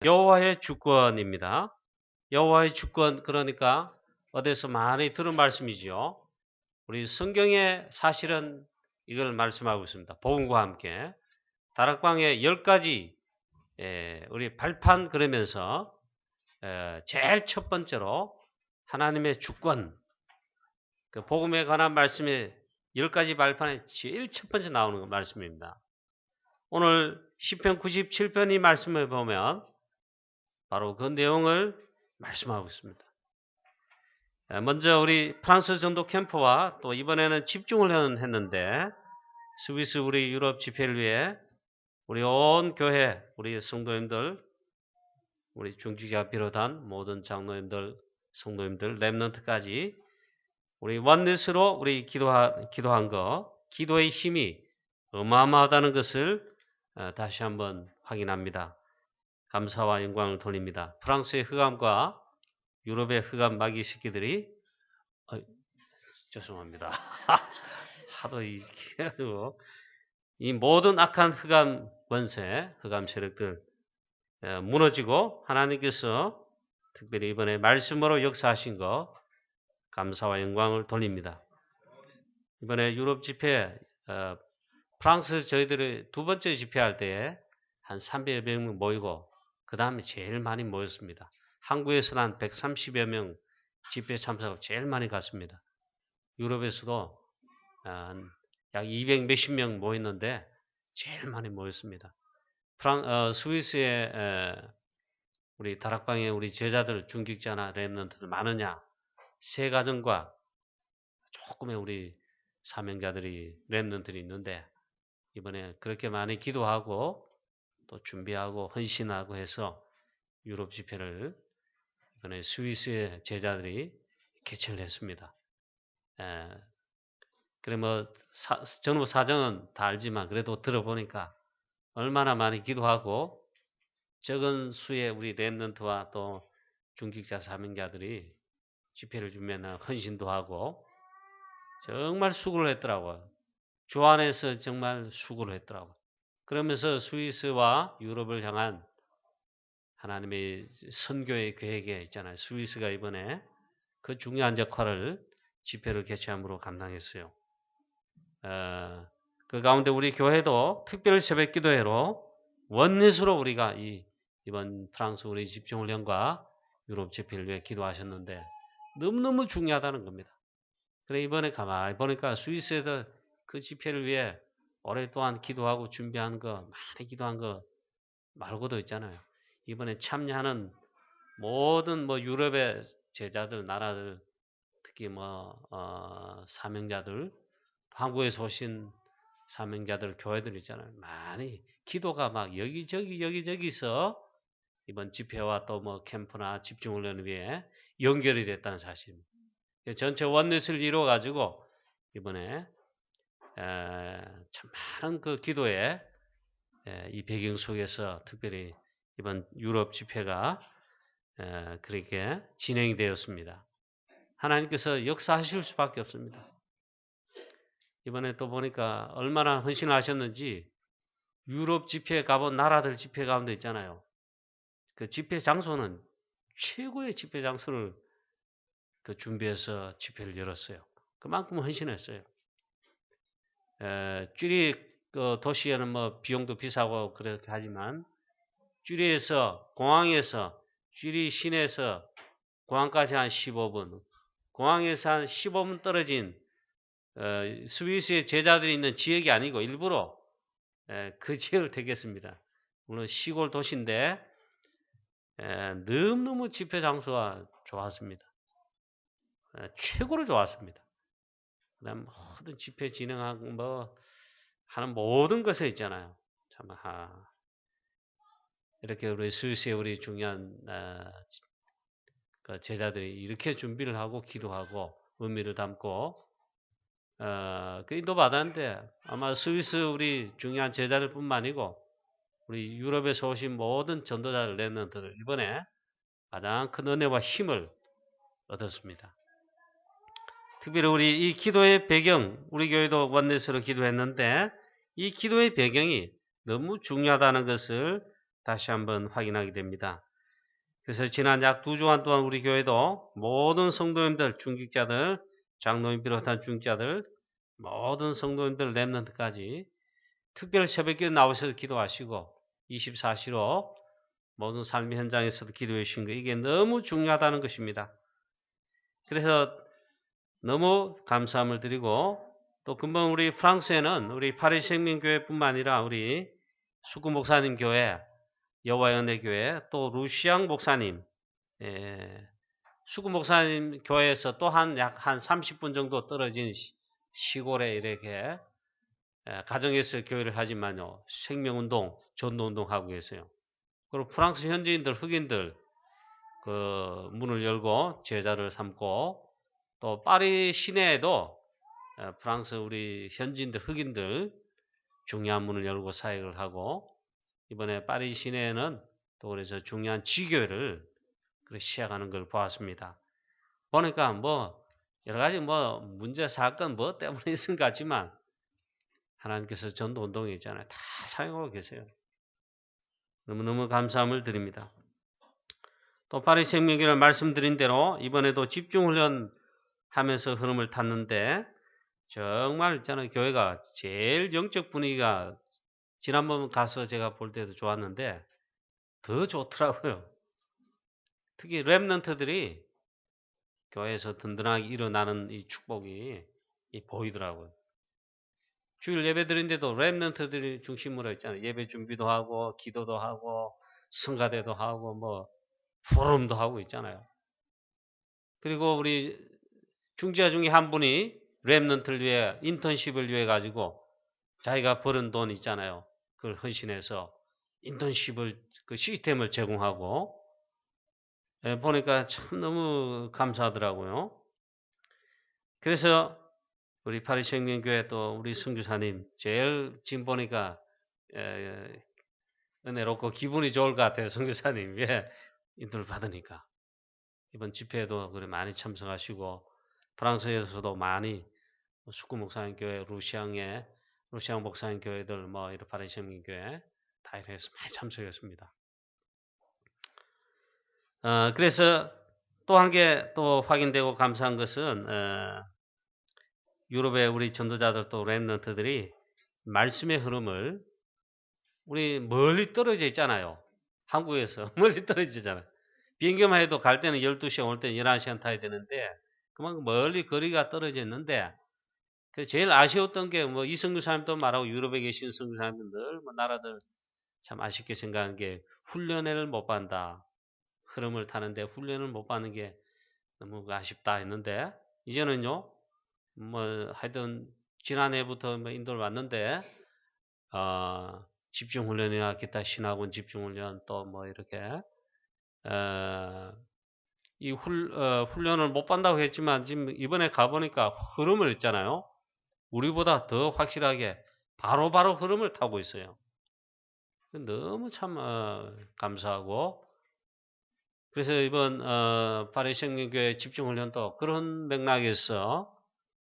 여호와의 주권입니다. 여호와의 주권 그러니까 어디서 많이 들은 말씀이죠. 우리 성경에 사실은 이걸 말씀하고 있습니다. 복음과 함께 다락방에 10가지 우리 발판 그러면서 제일 첫 번째로 하나님의 주권 그 복음에 관한 말씀이 10가지 발판에 제일 첫 번째 나오는 말씀입니다. 오늘 시편 97편 이 말씀을 보면 바로 그 내용을 말씀하고 있습니다. 먼저 우리 프랑스 전도 캠프와 또 이번에는 집중을 했는데 스위스 우리 유럽 집회를 위해 우리 온 교회 우리 성도님들 우리 중직자 비롯한 모든 장로님들 성도님들 렘넌트까지 우리 원넷으로 우리 기도한 거 기도의 힘이 어마어마하다는 것을 다시 한번 확인합니다. 감사와 영광을 돌립니다. 프랑스의 흑암과 유럽의 흑암 마귀 새끼들이 죄송합니다. 하도 이 모든 악한 흑암 권세, 흑암 세력들 무너지고 하나님께서 특별히 이번에 말씀으로 역사하신 거 감사와 영광을 돌립니다. 이번에 유럽 집회 프랑스 저희들이 두 번째 집회할 때에 한 300여 명 모이고 그 다음에 제일 많이 모였습니다. 한국에서는 한 130여 명 집회 참석하고 제일 많이 갔습니다. 유럽에서도 약 200 몇십 명 모였는데 제일 많이 모였습니다. 스위스에 우리 다락방에 우리 제자들 중직자나 렘넌트들 많으냐? 세 가정과 조금의 우리 사명자들이 렘넌트들이 있는데 이번에 그렇게 많이 기도하고 또 준비하고 헌신하고 해서 유럽 집회를 이번에 스위스의 제자들이 개최를 했습니다. 그래 전후 사정은 다 알지만 그래도 들어보니까 얼마나 많이 기도하고 적은 수의 우리 렘넌트와 또 중직자 사명자들이 집회를 준비하는 헌신도 하고 정말 수고를 했더라고요. 주 안에서 정말 수고를 했더라고요. 그러면서 스위스와 유럽을 향한 하나님의 선교의 계획에 있잖아요. 스위스가 이번에 그 중요한 역할을 집회를 개최함으로 감당했어요. 그 가운데 우리 교회도 특별 새벽 기도회로 원넷으로 우리가 이번 프랑스 우리 집중훈련과 유럽 집회를 위해 기도하셨는데 너무너무 중요하다는 겁니다. 그래 이번에 가만히 보니까 스위스에서 그 집회를 위해 오랫동안 기도하고 준비한 거 많이 기도한 거 말고도 있잖아요. 이번에 참여하는 모든 유럽의 제자들 나라들 특히 사명자들 한국에서 오신 사명자들 교회들 있잖아요. 많이 기도가 막 여기저기서 이번 집회와 또 캠프나 집중훈련을 위해 연결이 됐다는 사실입니다. 전체 원넷을 이루어 가지고 이번에 참 많은 그 기도에 이 배경 속에서 특별히 이번 유럽 집회가 그렇게 진행이 되었습니다. 하나님께서 역사하실 수밖에 없습니다. 이번에 또 보니까 얼마나 헌신을 하셨는지 유럽 집회에 가본 나라들 집회 가운데 있잖아요. 그 집회 장소는 최고의 집회 장소를 준비해서 집회를 열었어요. 그만큼 헌신했어요. 쥐리 도시에는 비용도 비싸고 그렇게 하지만 쥐리에서 공항에서 쥐리 시내에서 공항까지 한 15분 공항에서 한 15분 떨어진 스위스의 제자들이 있는 지역이 아니고 일부러 그 지역을 택했습니다. 물론 시골 도시인데 너무너무 집회 장소가 좋았습니다. 최고로 좋았습니다. 그 다음 모든 집회 진행하고 하는 모든 것에 있잖아요. 참 이렇게 우리 스위스의 우리 중요한 그 제자들이 이렇게 준비를 하고 기도하고 의미를 담고 그 인도 받았는데 아마 스위스 우리 중요한 제자들 뿐만 아니고 우리 유럽에서 오신 모든 전도자들 렘넌트들 이번에 가장 큰 은혜와 힘을 얻었습니다. 특별히 우리 이 기도의 배경 우리 교회도 원넷으로 기도했는데 이 기도의 배경이 너무 중요하다는 것을 다시 한번 확인하게 됩니다. 그래서 지난 약 2주간 동안 우리 교회도 모든 성도님들, 중직자들, 장로님 비롯한 중직자들, 모든 성도님들 렘넌트까지 특별 새벽기도 나오셔서 기도하시고 24시로 모든 삶의 현장에서도 기도해 주신 거, 이게 너무 중요하다는 것입니다. 그래서 너무 감사함을 드리고, 또 금방 우리 프랑스에는 우리 파리 생명교회뿐만 아니라 우리 수구 목사님 교회, 여호와의 은혜 교회, 또 루시앙 목사님, 수구 목사님 교회에서 또 약 한 30분 정도 떨어진 시골에 이렇게 가정에서 교회를 하지만요, 생명운동, 전도운동 하고 계세요. 그리고 프랑스 현지인들, 흑인들 그 문을 열고 제자를 삼고, 또 파리 시내에도 프랑스 우리 현지인들, 흑인들 중요한 문을 열고 사역을 하고, 이번에 파리 시내에는 또 그래서 중요한 지교회를 시작하는 걸 보았습니다. 보니까 뭐 여러 가지 뭐 문제 사건 뭐 때문에 있은 것 같지만 하나님께서 전도 운동에 있잖아요, 다 사용하고 계세요. 너무너무 감사함을 드립니다. 또 파리 생명교회를 말씀드린 대로 이번에도 집중훈련 하면서 흐름을 탔는데, 정말 있잖아요, 교회가 제일 영적 분위기가 지난번 가서 제가 볼 때도 좋았는데 더 좋더라고요. 특히 렘넌트들이 교회에서 든든하게 일어나는 이 축복이 보이더라고요. 주일 예배 드린데도 렘넌트들이 중심으로 있잖아요. 예배 준비도 하고 기도도 하고 성가대도 하고 뭐 포럼도 하고 있잖아요. 그리고 우리 중지자 중에 한 분이 렘넌트를 위해 인턴십을 위해 가지고 자기가 벌은 돈 있잖아요, 그걸 헌신해서 인턴십을 그 시스템을 제공하고, 보니까 참 너무 감사하더라고요. 그래서 우리 파리 생명교회 또 우리 선교사님 제일 지금 보니까 은혜롭고 기분이 좋을 것 같아요. 선교사님, 인도를 받으니까 이번 집회에도 그래 많이 참석하시고, 프랑스에서도 많이 숙구 목사님 교회, 루시앙 목사님 교회들, 뭐 이런 파리 생명교회 다 이래서 많이 참석했습니다. 그래서 또 한 개 또 확인되고 감사한 것은 유럽의 우리 전도자들 또 렘넌트들이 말씀의 흐름을, 우리 멀리 떨어져 있잖아요. 한국에서 멀리 떨어지잖아요. 비행기만 해도 갈 때는 12시간, 올 때는 11시간 타야 되는데 그만큼 멀리 거리가 떨어져 있는데, 제일 아쉬웠던 게 뭐 이성규 사님도 말하고 유럽에 계신 성규 사님들 뭐 나라들 참 아쉽게 생각한 게 훈련을 못 받는다. 흐름을 타는데 훈련을 못 받는 게 너무 아쉽다 했는데, 이제는요 뭐 하여튼 지난해부터 뭐 인도를 왔는데 집중훈련이나 기타 신학원 집중훈련 또 뭐 이렇게 이 훈련을 못 받는다고 했지만 지금 이번에 가보니까 흐름을 있잖아요, 우리보다 더 확실하게 바로바로 흐름을 타고 있어요. 너무 참 감사하고, 그래서 이번 파리 생명교회 집중훈련도 그런 맥락에서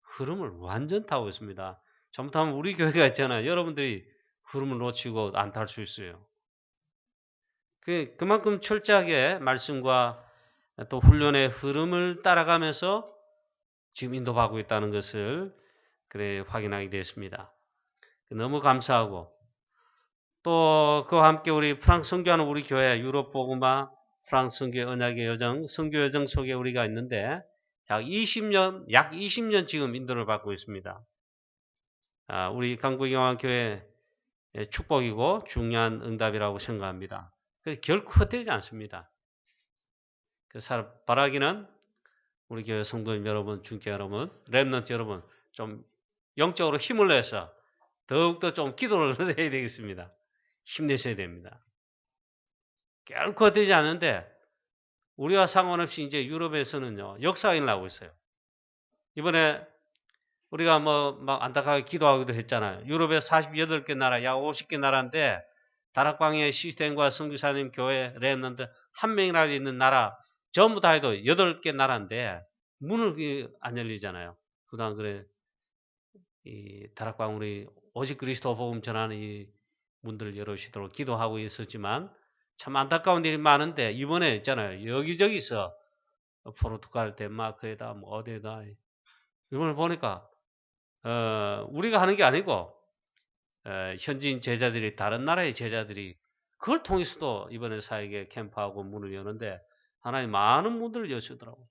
흐름을 완전 타고 있습니다. 잘못하면 우리 교회가 있잖아요, 여러분들이 흐름을 놓치고 안 탈 수 있어요. 그만큼 철저하게 말씀과 또 훈련의 흐름을 따라가면서 지금 인도하고 있다는 것을 확인하게 되었습니다. 너무 감사하고, 또 그와 함께 우리 프랑스 선교하는 우리 교회 유럽 복음화 프랑스 선교 언약의 여정, 선교 여정 속에 우리가 있는데 약 20년 지금 인도를 받고 있습니다. 우리 강구경화교회 축복이고 중요한 응답이라고 생각합니다. 결코 헛되지 않습니다. 바라기는 우리 교회 성도님 여러분, 중교 여러분, 렘넌트 여러분 좀 영적으로 힘을 내서 더욱더 좀 기도를 해야 되겠습니다. 힘내셔야 됩니다. 결코 헛되지 않는데 우리와 상관없이 이제 유럽에서는요 역사가 일어나고 있어요. 이번에 우리가 막 안타깝게 기도하기도 했잖아요. 유럽의 48개 나라, 약 50개 나라인데 다락방의 시스템과 선교사님 교회 렘넌트 한 명이라도 있는 나라 전부 다 해도 8개 나라인데 문을 안 열리잖아요. 그동안 이 다락방 우리 오직 그리스도 복음 전하는 이 문들을 열어주시도록 기도하고 있었지만 참 안타까운 일이 많은데 이번에 있잖아요. 여기저기서 포르투갈, 덴마크에다 뭐 어디에다 이번에 보니까 우리가 하는 게 아니고 현지인 제자들이 다른 나라의 제자들이 그걸 통해서도 이번에 사역에 캠프하고 문을 여는데 하나님 많은 문들을 여시더라고.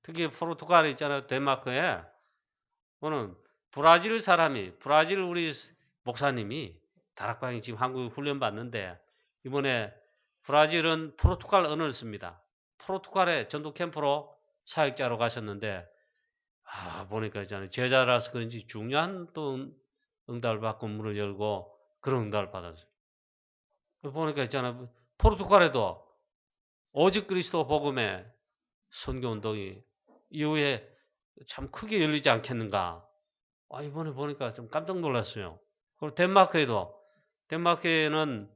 특히 포르투갈에 있잖아요. 덴마크에 오늘 브라질 우리 목사님이 다락방이 지금 한국에 훈련 받는데 이번에 브라질은 포르투갈 언어를 씁니다. 포르투갈에 전도 캠프로 사역자로 가셨는데 보니까 있잖아요. 제자라서 그런지 중요한 또 응답을 받고 문을 열고 그런 응답을 받았어요. 보니까 있잖아요. 포르투갈에도 오직 그리스도 복음의 선교운동이 이후에 참 크게 열리지 않겠는가. 이번에 보니까 좀 깜짝 놀랐어요. 그리고 덴마크에는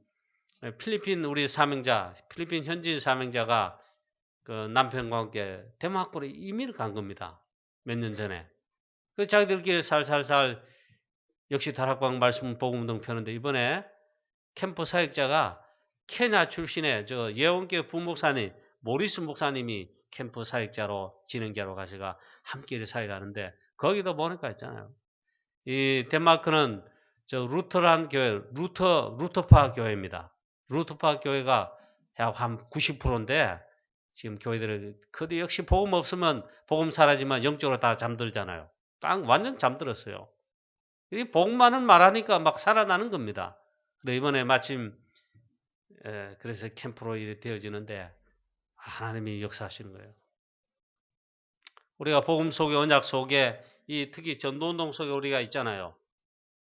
필리핀 우리 사명자, 필리핀 현지인 사명자가 그 남편과 함께 덴마크로 이민을 간 겁니다. 몇 년 전에. 그 자기들끼리 살살살 역시 다락방 말씀 복음운동 펴는데 이번에 캠프 사역자가 케냐 출신의 저 예원교회 부목사님 모리스 목사님이 캠프 사역자로 진행자로 가셔가 함께 사역하는데 거기도 보니까 있잖아요. 이 덴마크는 저 루터란 교회 루터파 교회입니다. 루터파 교회가 약 한 90%인데 지금 교회들은 그도 역시 복음 없으면 복음 사라지면 영적으로 다 잠들잖아요. 딱 완전 잠들었어요. 이 복음만은 말하니까 막 살아나는 겁니다. 그래 이번에 마침 그래서 캠프로 일이 되어지는데 하나님이 역사하시는 거예요. 우리가 복음 속에 언약 속에 이 특히 전도운동 속에 우리가 있잖아요.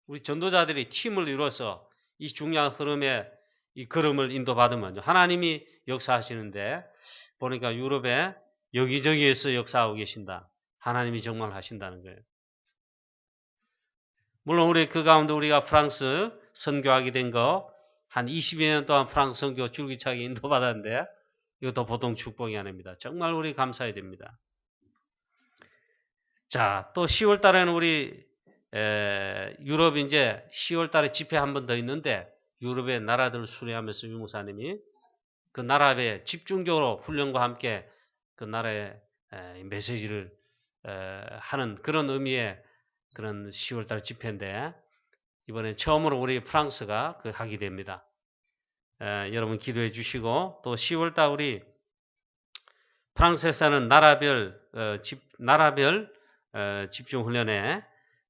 우리 전도자들이 팀을 이루어서 이 중요한 흐름에 이 걸음을 인도받으면 하나님이 역사하시는데 보니까 유럽에 여기저기에서 역사하고 계신다. 하나님이 정말 하신다는 거예요. 물론 우리 그 가운데 우리가 프랑스 선교하게 된 거 한 20여 년 동안 프랑스 선교 줄기차게 인도받았는데 이것도 보통 축복이 아닙니다. 정말 우리 감사해야 됩니다. 자, 또 10월 달에는 우리 유럽 이제 10월 달에 집회 한 번 더 있는데 유럽의 나라들을 순회하면서 유 목사님이 그 나라에 집중적으로 훈련과 함께 그 나라의 메시지를 하는 그런 의미의 그런 10월 달 집회인데 이번에 처음으로 우리 프랑스가 그 하게 됩니다. 여러분 기도해 주시고 또 10월 달 우리 프랑스에서는 나라별 집중 훈련에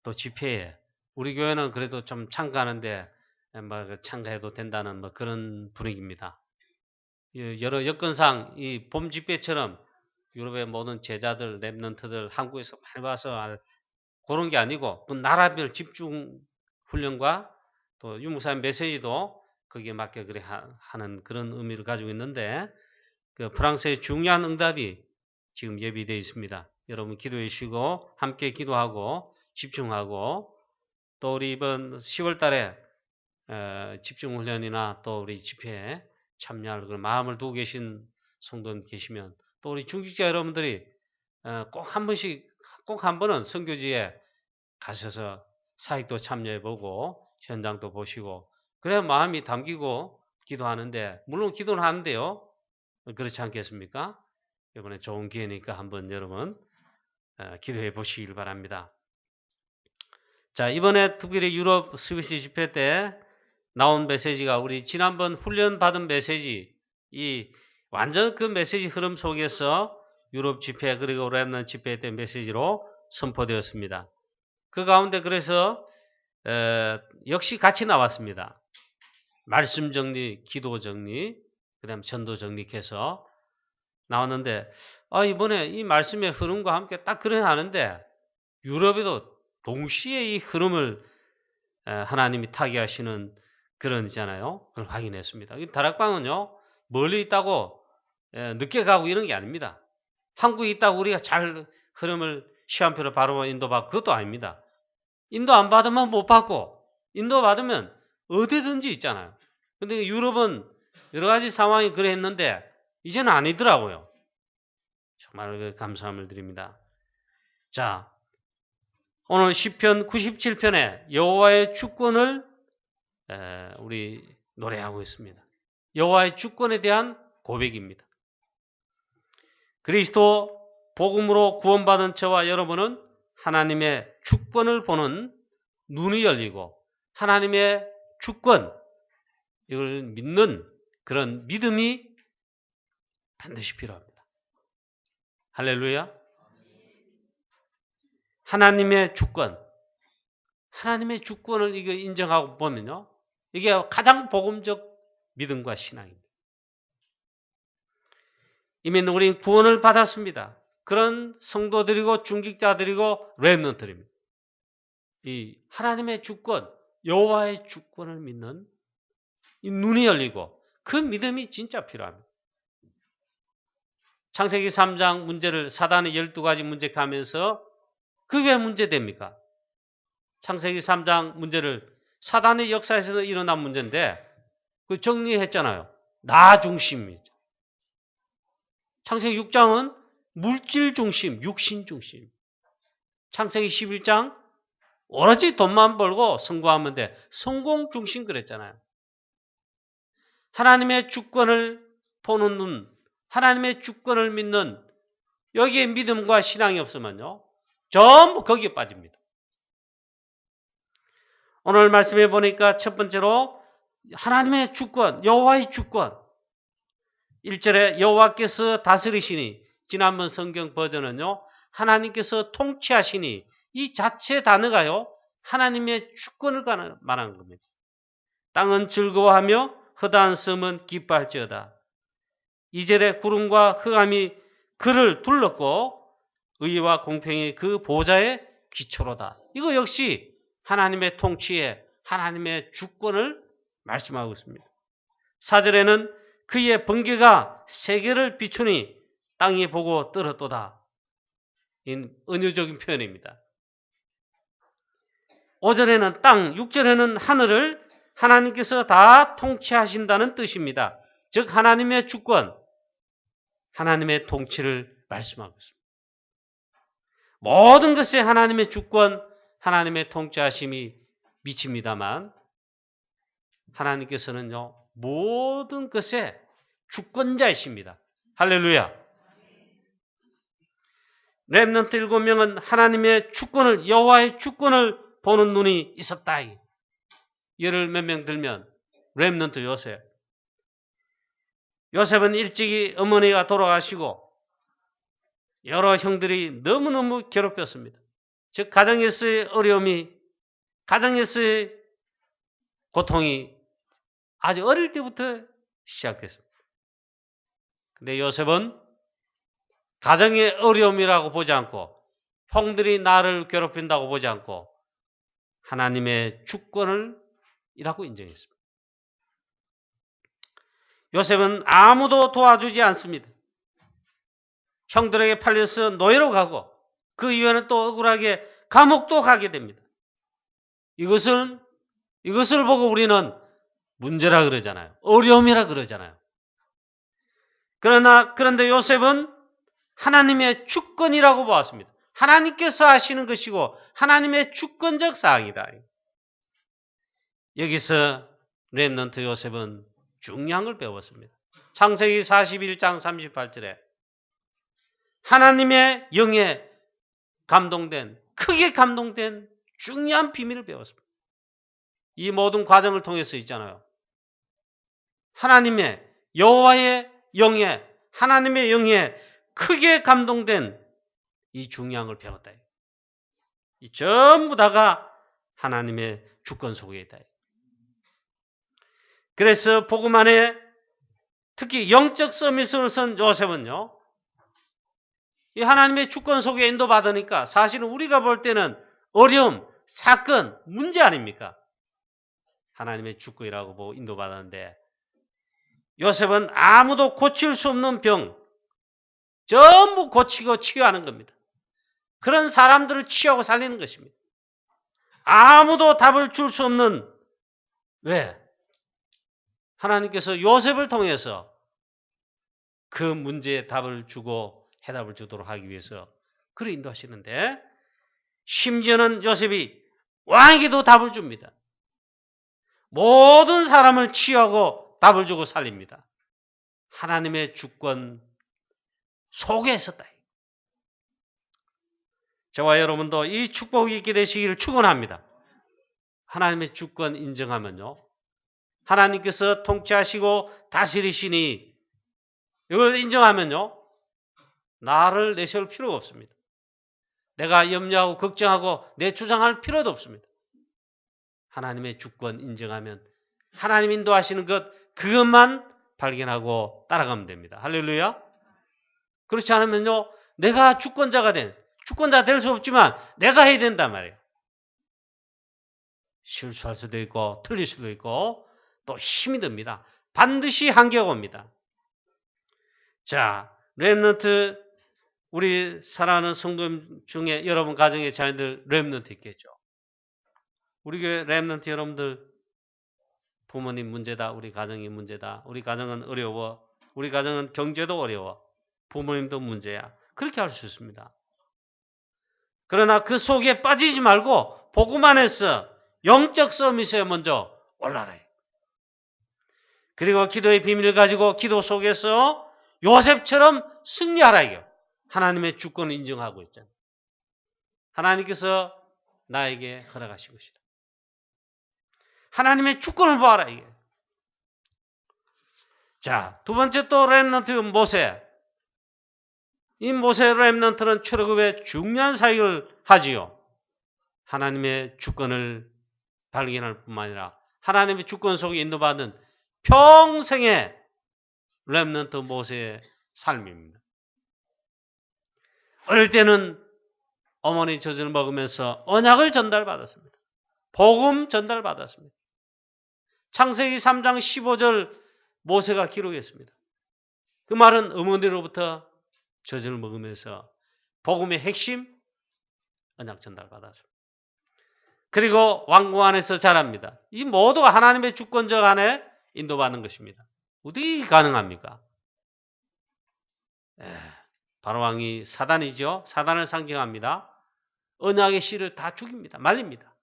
또 집회에 우리 교회는 그래도 좀 참가하는데 뭐 참가해도 된다는 뭐 그런 분위기입니다. 여러 여건상 이 봄 집회처럼 유럽의 모든 제자들, 랩런트들 한국에서 많이 와서 그런 게 아니고 그 나라별 집중 훈련과 또 유목사님 메시지도 거기에 맞게 그래 하는 그런 의미를 가지고 있는데 그 프랑스의 중요한 응답이 지금 예비되어 있습니다. 여러분 기도해 주시고 함께 기도하고 집중하고 또 우리 이번 10월 달에 집중훈련이나 또 우리 집회에 참여할 그런 마음을 두고 계신 성도님 계시면 또 우리 중직자 여러분들이 꼭 한 번씩 꼭 한 번은 선교지에 가셔서 사역도 참여해보고 현장도 보시고 그래야 마음이 담기고 기도하는데 물론 기도는 하는데요. 그렇지 않겠습니까? 이번에 좋은 기회니까 한번 여러분 기도해 보시길 바랍니다. 자, 이번에 특별히 유럽 스위스 집회 때 나온 메시지가 우리 지난번 훈련 받은 메시지 이 완전 그 메시지 흐름 속에서 유럽 집회 그리고 렘넌트 집회 때 메시지로 선포되었습니다. 그 가운데 그래서 역시 같이 나왔습니다. 말씀 정리, 기도 정리, 그 다음 전도 정리해서 나왔는데 이번에 이 말씀의 흐름과 함께 딱 그래 하는데 유럽에도 동시에 이 흐름을 하나님이 타개하시는 그런 있잖아요. 그걸 확인했습니다. 이 다락방은요 멀리 있다고 늦게 가고 이런 게 아닙니다. 한국에 있다고 우리가 잘 흐름을 시간표를 바로 인도받고 그것도 아닙니다. 인도 안 받으면 못 받고 인도 받으면 어디든지 있잖아요. 근데 유럽은 여러 가지 상황이 그래 했는데 이제는 아니더라고요. 정말 감사함을 드립니다. 자, 오늘 시편 97편에 여호와의 주권을 우리 노래하고 있습니다. 여호와의 주권에 대한 고백입니다. 그리스도 복음으로 구원받은 저와 여러분은 하나님의 주권을 보는 눈이 열리고 하나님의 주권, 이걸 믿는 그런 믿음이 반드시 필요합니다. 할렐루야. 하나님의 주권, 하나님의 주권을 이거 인정하고 보면요, 이게 가장 복음적 믿음과 신앙입니다. 이미 우리는 구원을 받았습니다. 그런 성도들이고 중직자들이고 렘넌트들입니다. 이 하나님의 주권, 여호와의 주권을 믿는 이 눈이 열리고 그 믿음이 진짜 필요합니다. 창세기 3장 문제를 사단의 12가지 문제 가면서 그게 왜 문제됩니까? 창세기 3장 문제를 사단의 역사에서 일어난 문제인데 그 정리했잖아요. 나 중심이죠. 창세기 6장은 물질 중심, 육신 중심. 창세기 11장 오로지 돈만 벌고 성공하면 돼. 성공 중심 그랬잖아요. 하나님의 주권을 보는 눈, 하나님의 주권을 믿는 여기에 믿음과 신앙이 없으면요, 전부 거기에 빠집니다. 오늘 말씀해 보니까 첫 번째로 하나님의 주권, 여호와의 주권. 1절에 여호와께서 다스리시니, 지난번 성경 버전은요, 하나님께서 통치하시니, 이 자체 단어가요, 하나님의 주권을 말하는 겁니다. 땅은 즐거워하며 허다한 섬은 기뻐할지어다. 2절에 구름과 흑암이 그를 둘렀고 의와 공평이 그 보좌의 기초로다. 이거 역시 하나님의 통치에 하나님의 주권을 말씀하고 있습니다. 4절에는 그의 번개가 세계를 비추니 땅이 보고 떨었도다. 이 은유적인 표현입니다. 5절에는 땅, 6절에는 하늘을 하나님께서 다 통치하신다는 뜻입니다. 즉 하나님의 주권, 하나님의 통치를 말씀하고 있습니다. 모든 것에 하나님의 주권, 하나님의 통치하심이 미칩니다만 하나님께서는요, 모든 것의 주권자이십니다. 할렐루야. 렘넌트 7명은 하나님의 주권을, 여호와의 주권을 보는 눈이 있었다. 예를 몇 명 들면 렘넌트 요셉. 요셉은 일찍이 어머니가 돌아가시고 여러 형들이 너무너무 괴롭혔습니다. 즉 가정에서의 어려움이, 가정에서의 고통이 아주 어릴 때부터 시작됐습니다. 근데 요셉은 가정의 어려움이라고 보지 않고 형들이 나를 괴롭힌다고 보지 않고 하나님의 주권을 이라고 인정했습니다. 요셉은 아무도 도와주지 않습니다. 형들에게 팔려서 노예로 가고 그 이후에는 또 억울하게 감옥도 가게 됩니다. 이것을 보고 우리는 문제라 그러잖아요. 어려움이라 그러잖아요. 그런데 요셉은 하나님의 주권이라고 보았습니다. 하나님께서 하시는 것이고 하나님의 주권적 사항이다. 여기서 렘넌트 요셉은 중요한 걸 배웠습니다. 창세기 41장 38절에 하나님의 영에 크게 감동된 중요한 비밀을 배웠습니다. 이 모든 과정을 통해서 있잖아요. 하나님의, 여호와의 영에, 하나님의 영에 크게 감동된 이 중요한 걸 배웠다. 이 전부 다가 하나님의 주권 속에 있다. 그래서 복음 안에 특히 영적 서밋을 선 요셉은요, 이 하나님의 주권 속에 인도받으니까 사실은 우리가 볼 때는 어려움, 사건, 문제 아닙니까? 하나님의 주권이라고 보고 인도받았는데 요셉은 아무도 고칠 수 없는 병 전부 고치고 치유하는 겁니다. 그런 사람들을 치유하고 살리는 것입니다. 아무도 답을 줄 수 없는, 왜? 하나님께서 요셉을 통해서 그 문제에 답을 주고 해답을 주도록 하기 위해서 그를 인도하시는데 심지어는 요셉이 왕에게도 답을 줍니다. 모든 사람을 치유하고 답을 주고 살립니다. 하나님의 주권 속에 있었다. 저와 여러분도 이 축복이 있게 되시기를 축원합니다. 하나님의 주권 인정하면요, 하나님께서 통치하시고 다스리시니 이걸 인정하면요, 나를 내세울 필요가 없습니다. 내가 염려하고 걱정하고 내 주장할 필요도 없습니다. 하나님의 주권 인정하면 하나님 인도하시는 그것만 발견하고 따라가면 됩니다. 할렐루야. 그렇지 않으면요, 내가 주권자 될 수 없지만 내가 해야 된단 말이에요. 실수할 수도 있고 틀릴 수도 있고 또 힘이 듭니다. 반드시 한계가 옵니다. 자, 렘넌트, 우리 사랑하는 성도 중에 여러분 가정의 자녀들 렘넌트 있겠죠. 우리 교회 렘넌트 여러분들, 부모님 문제다, 우리 가정이 문제다, 우리 가정은 어려워, 우리 가정은 경제도 어려워, 부모님도 문제야, 그렇게 할 수 있습니다. 그러나 그 속에 빠지지 말고 복음 안에서 영적 서밋에 먼저 올라라. 그리고 기도의 비밀을 가지고 기도 속에서 요셉처럼 승리하라. 이게 하나님의 주권을 인정하고 있잖아요. 하나님께서 나에게 허락하신 것이다. 하나님의 주권을 보아라. 이게. 자, 두 번째 또 렘넌트 모세. 이 모세 렘넌트는 출애굽의 중요한 사역을 하지요. 하나님의 주권을 발견할 뿐만 아니라 하나님의 주권 속에 인도받는 평생의 렘넌트 모세의 삶입니다. 어릴 때는 어머니 젖을 먹으면서 언약을 전달받았습니다. 복음 전달받았습니다. 창세기 3장 15절 모세가 기록했습니다. 그 말은 어머니로부터 젖을 먹으면서 복음의 핵심 언약 전달받았습니다. 그리고 왕궁 안에서 자랍니다. 이 모두가 하나님의 주권적 안에 인도받는 것입니다. 어떻게 가능합니까? 바로왕이 사단이죠. 사단을 상징합니다. 언약의 씨를 다 죽입니다. 말립니다.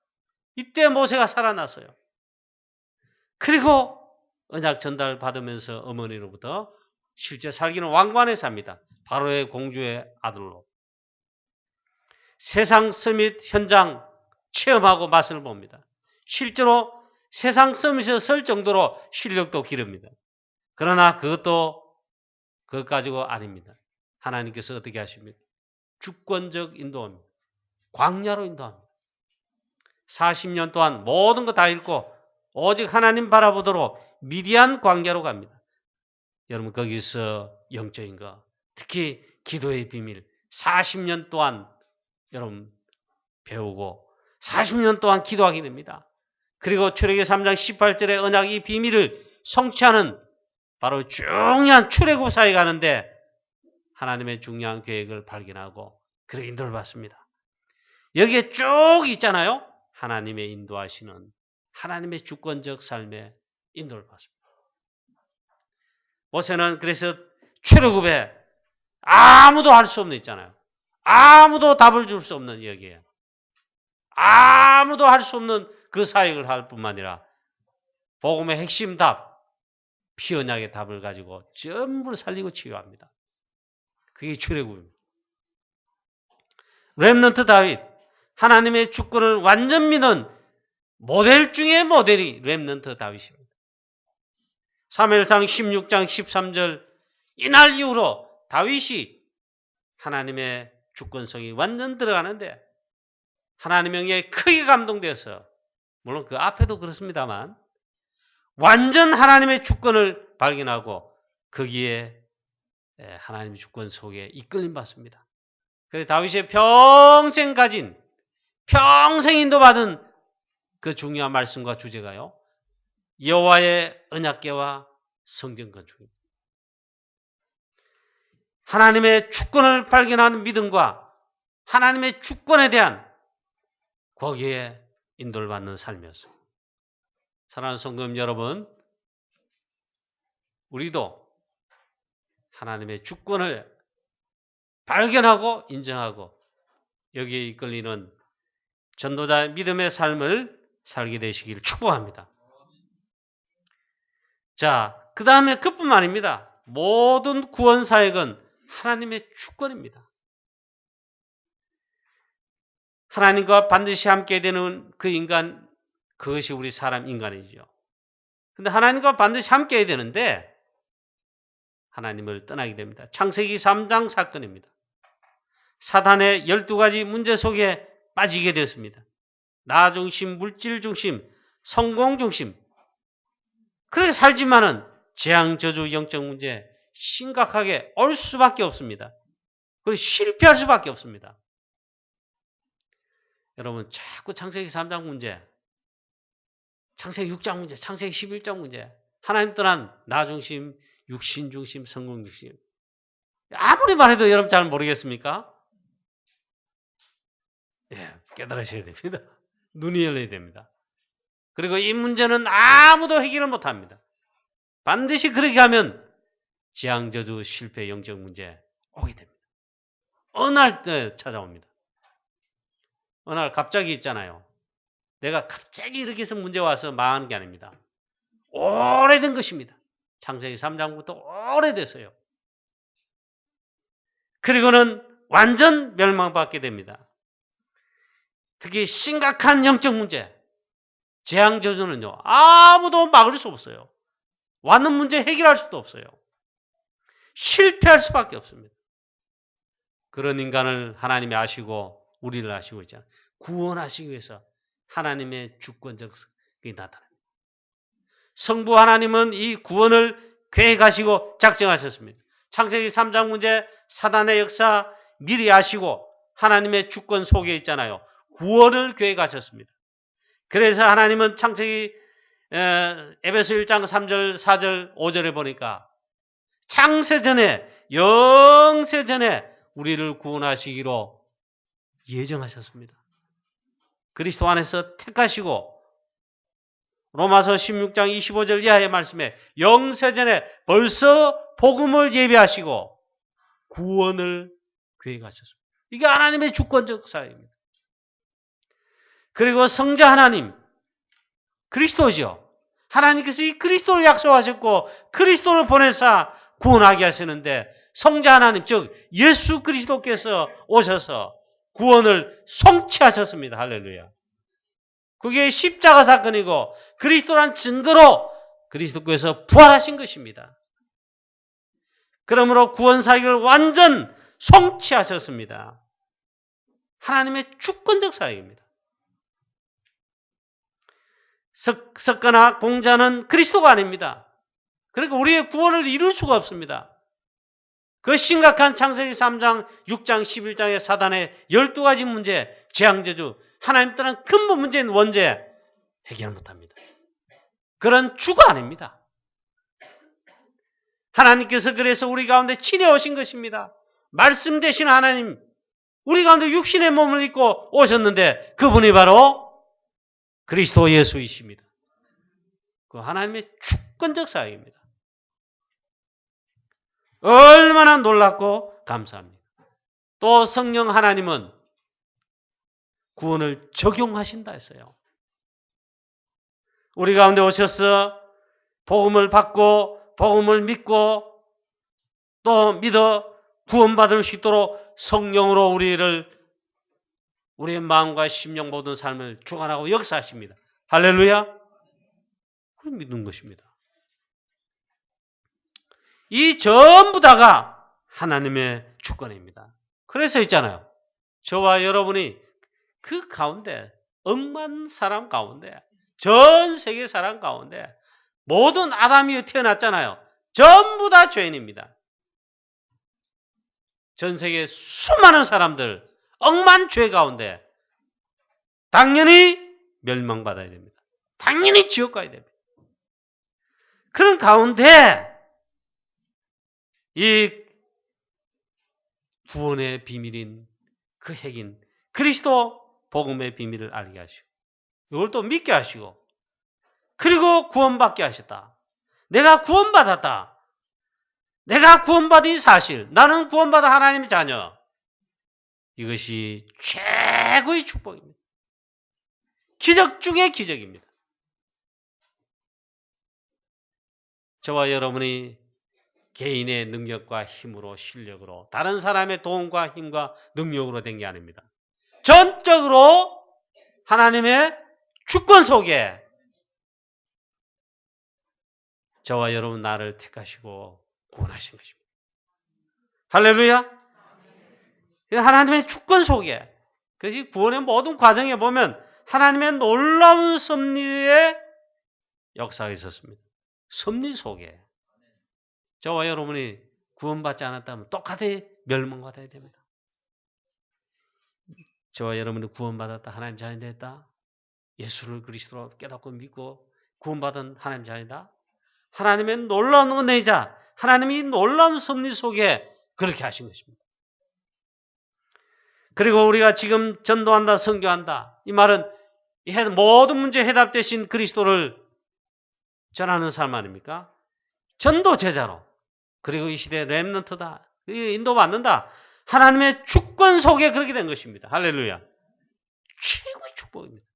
이때 모세가 살아났어요. 그리고 언약 전달 받으면서 어머니로부터 실제 살기는 왕관에 삽니다. 바로의 공주의 아들로. 세상 서밋 현장 체험하고 맛을 봅니다. 실제로 세상 서밋에 설 정도로 실력도 기릅니다. 그러나 그것 가지고 아닙니다. 하나님께서 어떻게 하십니까? 주권적 인도합니다. 광야로 인도합니다. 40년 동안 모든 거 다 잃고 오직 하나님 바라보도록 미디안 광야로 갑니다. 여러분 거기서 영적인 거, 특히 기도의 비밀 40년 동안 여러분 배우고 40년 동안 기도하게 됩니다. 그리고 출애굽기 3장 18절의 언약의 비밀을 성취하는 바로 중요한 출애굽 사에 가는데 하나님의 중요한 계획을 발견하고 그렇게 인도를 받습니다. 여기에 쭉 있잖아요. 하나님의 인도하시는 하나님의 주권적 삶의 인도를 받습니다. 모세는 그래서 출애굽에 아무도 할 수 없는 있잖아요. 아무도 답을 줄 수 없는 여기에 아무도 할 수 없는 그 사역을 할 뿐만 아니라 복음의 핵심 답, 피언약의 답을 가지고 전부 살리고 치유합니다. 그게 출애굽입니다. 렘넌트 다윗, 하나님의 주권을 완전 믿는 모델 중에 모델이 렘넌트 다윗입니다. 사무엘상 16장 13절 이날 이후로 다윗이 하나님의 주권성이 완전 들어가는데 하나님의 영에 크게 감동돼서 물론 그 앞에도 그렇습니다만 완전 하나님의 주권을 발견하고 거기에 하나님의 주권 속에 이끌림 받습니다. 그래서 다윗이 평생 가진 평생 인도받은 그 중요한 말씀과 주제가요. 여호와의 언약궤와 성전 건축입니다. 하나님의 주권을 발견하는 믿음과 하나님의 주권에 대한 거기에 인도를 받는 삶이었습니다. 사랑하는 성도님 여러분, 우리도 하나님의 주권을 발견하고 인정하고 여기에 이끌리는 전도자의 믿음의 삶을 살게 되시기를 축복합니다. 자, 그 다음에 그뿐만 아닙니다. 모든 구원 사역은 하나님의 주권입니다. 하나님과 반드시 함께 되는 그 인간, 그것이 우리 사람 인간이죠. 근데 하나님과 반드시 함께 해야 되는데 하나님을 떠나게 됩니다. 창세기 3장 사건입니다. 사단의 12가지 문제 속에 빠지게 되었습니다. 나 중심, 물질 중심, 성공 중심. 그렇게 살지만은 재앙, 저주, 영적 문제 심각하게 올 수밖에 없습니다. 그리고 실패할 수밖에 없습니다. 여러분 자꾸 창세기 3장 문제, 창세기 6장 문제, 창세기 11장 문제, 하나님 떠난 나 중심, 육신 중심, 성공 중심. 아무리 말해도 여러분 잘 모르겠습니까? 예, 깨달으셔야 됩니다. 눈이 열려야 됩니다. 그리고 이 문제는 아무도 해결을 못합니다. 반드시 그렇게 하면 재앙, 저주, 실패, 영적 문제 오게 됩니다. 어느 날 찾아옵니다. 어느 날 갑자기 있잖아요. 내가 갑자기 이렇게 해서 문제 와서 망하는 게 아닙니다. 오래된 것입니다. 창세기 3장부터 오래돼서요. 그리고는 완전 멸망받게 됩니다. 특히 심각한 영적 문제, 재앙, 저주는요. 아무도 막을 수 없어요. 왔는 문제 해결할 수도 없어요. 실패할 수밖에 없습니다. 그런 인간을 하나님이 아시고 우리를 아시고 있잖아요. 구원하시기 위해서 하나님의 주권적이 나타납니다. 성부 하나님은 이 구원을 계획하시고 작정하셨습니다. 창세기 3장 문제, 사단의 역사 미리 아시고 하나님의 주권 속에 있잖아요. 구원을 계획하셨습니다. 그래서 하나님은 창세기 에베소 1장 3절, 4절, 5절에 보니까 창세전에, 영세전에 우리를 구원하시기로 예정하셨습니다. 그리스도 안에서 택하시고 로마서 16장 25절 이하의 말씀에 영세전에 벌써 복음을 예비하시고 구원을 계획하셨습니다. 이게 하나님의 주권적 사역입니다. 그리고 성자 하나님, 그리스도죠. 하나님께서 이 그리스도를 약속하셨고 그리스도를 보내사 구원하게 하시는데 성자 하나님, 즉 예수 그리스도께서 오셔서 구원을 성취하셨습니다. 할렐루야. 그게 십자가 사건이고 그리스도란 증거로 그리스도께서 부활하신 것입니다. 그러므로 구원 사역을 완전 성취하셨습니다. 하나님의 주권적 사역입니다. 섞거나 공자는 그리스도가 아닙니다. 그러니까 우리의 구원을 이룰 수가 없습니다. 그 심각한 창세기 3장, 6장, 11장의 사단의 12가지 문제, 재앙저주, 하나님 떠난 근본 문제인 원죄 해결 못합니다. 그런 주가 아닙니다. 하나님께서 그래서 우리 가운데 친히 오신 것입니다. 말씀 되신 하나님, 우리 가운데 육신의 몸을 입고 오셨는데 그분이 바로 그리스도 예수이십니다. 그 하나님의 주권적 사역입니다. 얼마나 놀랍고 감사합니다. 또 성령 하나님은 구원을 적용하신다 했어요. 우리 가운데 오셔서 복음을 받고 복음을 믿고 또 믿어 구원받을 수 있도록 성령으로 우리의 마음과 심령 모든 삶을 주관하고 역사하십니다. 할렐루야. 그걸 믿는 것입니다. 이 전부 다가 하나님의 주권입니다. 그래서 있잖아요. 저와 여러분이 그 가운데 억만 사람 가운데 전 세계 사람 가운데 모든 아담이 태어났잖아요. 전부 다 죄인입니다. 전 세계 수많은 사람들 억만 죄 가운데 당연히 멸망받아야 됩니다. 당연히 지옥 가야 됩니다. 그런 가운데 이 구원의 비밀인 그 핵인 그리스도 복음의 비밀을 알게 하시고 이걸 또 믿게 하시고 그리고 구원받게 하셨다. 내가 구원받았다. 내가 구원받은 사실, 나는 구원받아 하나님의 자녀. 이것이 최고의 축복입니다. 기적 중의 기적입니다. 저와 여러분이 개인의 능력과 힘으로 실력으로 다른 사람의 도움과 힘과 능력으로 된 게 아닙니다. 전적으로 하나님의 주권 속에 저와 여러분 나를 택하시고 구원하신 것입니다. 할렐루야. 하나님의 주권 속에 그것이 구원의 모든 과정에 보면 하나님의 놀라운 섭리의 역사가 있었습니다. 섭리 속에 저와 여러분이 구원받지 않았다면 똑같이 멸망받아야 됩니다. 저와 여러분이 구원받았다. 하나님 자녀 됐다. 예수를 그리스도로 깨닫고 믿고 구원받은 하나님 자녀다. 하나님의 놀라운 은혜이자 하나님이 놀라운 섭리 속에 그렇게 하신 것입니다. 그리고 우리가 지금 전도한다, 선교한다. 이 말은 모든 문제 해답되신 그리스도를 전하는 삶 아닙니까? 전도 제자로. 그리고 이 시대 렘넌트다. 인도받는다. 하나님의 주권 속에 그렇게 된 것입니다. 할렐루야. 최고의 축복입니다.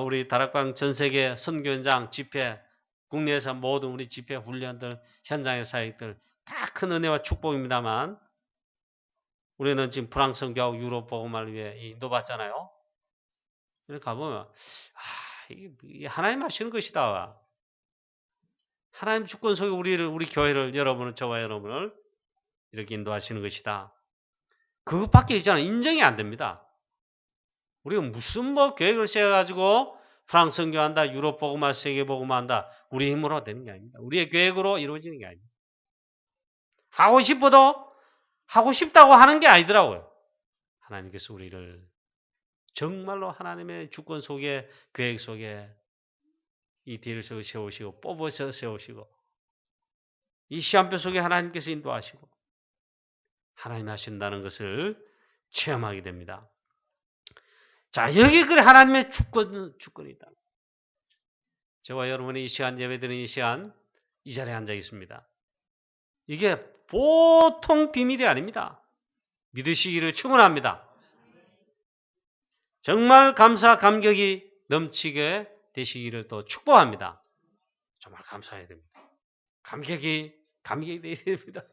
우리 다락방 전 세계 선교 현장 집회, 국내에서 모든 우리 집회 훈련들, 현장의 사역들 다 큰 은혜와 축복입니다만 우리는 지금 프랑스 선교하고 유럽 복음을 위해 인도받잖아요. 이렇게 가보면 이게 하나님 하시는 것이다. 하나님 주권 속에 우리 교회를 여러분을 저와 여러분을 이렇게 인도하시는 것이다. 그것밖에 있잖아요. 인정이 안 됩니다. 우리가 무슨 계획을 세워가지고 프랑스 선교한다, 유럽 복음화, 세계 복음화한다. 우리 힘으로 되는 게 아닙니다. 우리의 계획으로 이루어지는 게 아닙니다. 하고 싶어도 하고 싶다고 하는 게 아니더라고요. 하나님께서 우리를 정말로 하나님의 주권 속에 계획 속에 이 뒤를 세우시고 뽑아서 세우시고 이 시험표 속에 하나님께서 인도하시고 하나님 하신다는 것을 체험하게 됩니다. 자, 여기 그래 하나님의 주권이다. 저와 여러분이 이 시간 예배드리는 이 시간 이 자리에 앉아 있습니다. 이게 보통 비밀이 아닙니다. 믿으시기를 축원합니다. 정말 감사 감격이 넘치게 되시기를 또 축복합니다. 정말 감사해야 됩니다. 감격이 되어야 됩니다.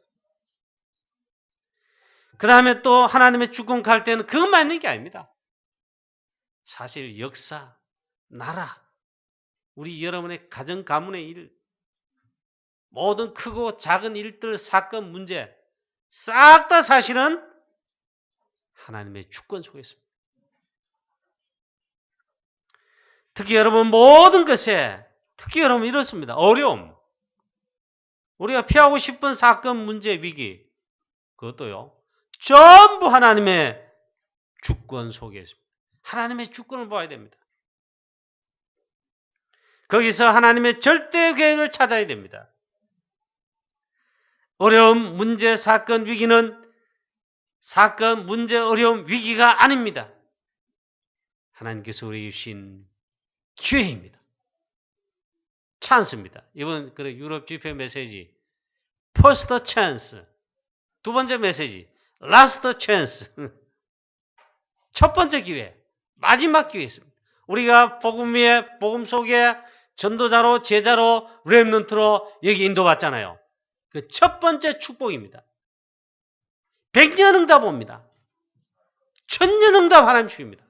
그 다음에 또 하나님의 주권 갈 때는 그것만 있는 게 아닙니다. 사실 역사, 나라, 우리 여러분의 가정 가문의 일, 모든 크고 작은 일들, 사건, 문제 싹 다 사실은 하나님의 주권 속에 있습니다. 특히 여러분 모든 것에 특히 여러분 이렇습니다. 어려움, 우리가 피하고 싶은 사건, 문제, 위기 그것도요. 전부 하나님의 주권 속에 있습니다. 하나님의 주권을 보아야 됩니다. 거기서 하나님의 절대 계획을 찾아야 됩니다. 어려움, 문제, 사건, 위기는 사건, 문제, 어려움, 위기가 아닙니다. 하나님께서 우리에게 주신 기회입니다. 찬스입니다. 이번 유럽 집회 메시지 First chance. 두 번째 메시지 Last chance. 첫 번째 기회, 마지막 기회 있습니다. 우리가 복음 속에 전도자로, 제자로, 렘넌트로 여기 인도받잖아요. 그 첫 번째 축복입니다. 100년 응답 옵니다. 1000년 응답 하나님 주십니다.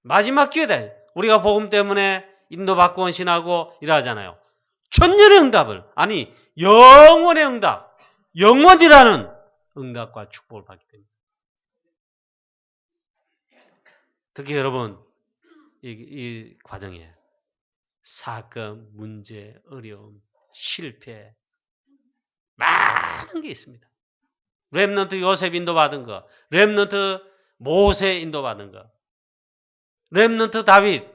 마지막 기회다. 우리가 복음 때문에 인도받고 헌신하고 일하잖아요. 1000년의 응답을, 아니 영원의 응답, 영원이라는 응답과 축복을 받게 됩니다. 특히 여러분 이 과정에 사건, 문제, 어려움, 실패 많은 게 있습니다. 렘넌트 요셉 인도받은 거, 렘넌트 모세 인도받은 거, 렘넌트 다윗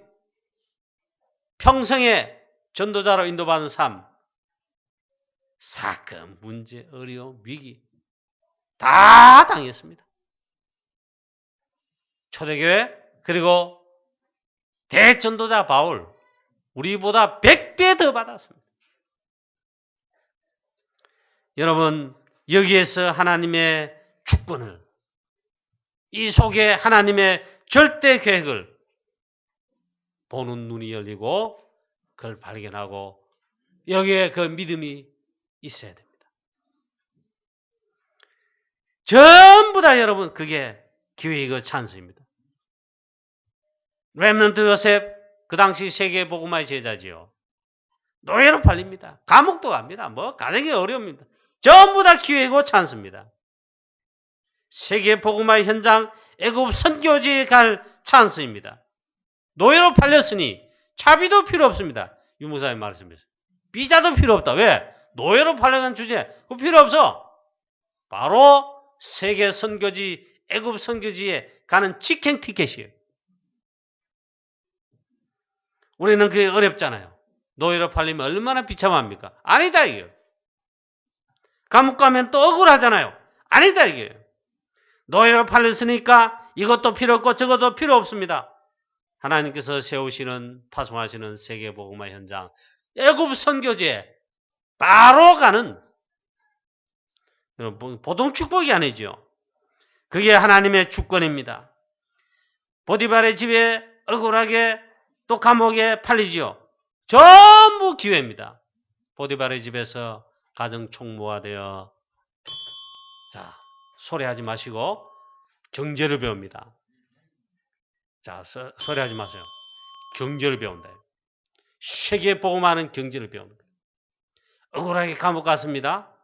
평생에 전도자로 인도받은 삶, 사건, 문제, 어려움, 위기 다 당했습니다. 초대교회 그리고 대전도자 바울 우리보다 100배 더 받았습니다. 여러분 여기에서 하나님의 주권을 이 속에 하나님의 절대 계획을 보는 눈이 열리고 그걸 발견하고 여기에 그 믿음이 있어야 됩니다. 전부 다 여러분 그게 기회이고 찬스입니다. 렘넌트 요셉 그 당시 세계 복음화의 제자지요. 노예로 팔립니다. 감옥도 갑니다. 뭐 가정이 어려웁니다. 전부 다 기회이고 찬스입니다. 세계 복음화의 현장 애굽 선교지에 갈 찬스입니다. 노예로 팔렸으니 차비도 필요 없습니다. 유무사의 말씀에서. 비자도 필요 없다. 왜? 노예로 팔려간 주제 그거 필요 없어. 바로 세계 선교지 애굽 선교지에 가는 직행 티켓이에요. 우리는 그게 어렵잖아요. 노예로 팔리면 얼마나 비참합니까? 아니다 이게요. 감옥 가면 또 억울하잖아요. 아니다 이게요. 노예로 팔렸으니까 이것도 필요 없고 저것도 필요 없습니다. 하나님께서 세우시는 파송하시는 세계복음화 현장 애굽 선교지에 바로 가는 보통 축복이 아니죠. 그게 하나님의 주권입니다. 보디발의 집에 억울하게 또 감옥에 팔리지요. 전부 기회입니다. 보디발의 집에서 가정 총무화되어 자 소리하지 마시고 경제를 배웁니다. 자 소리하지 마세요. 경제를 배운다. 세계 복음하는 경제를 배웁니다. 억울하게 감옥 갔습니다.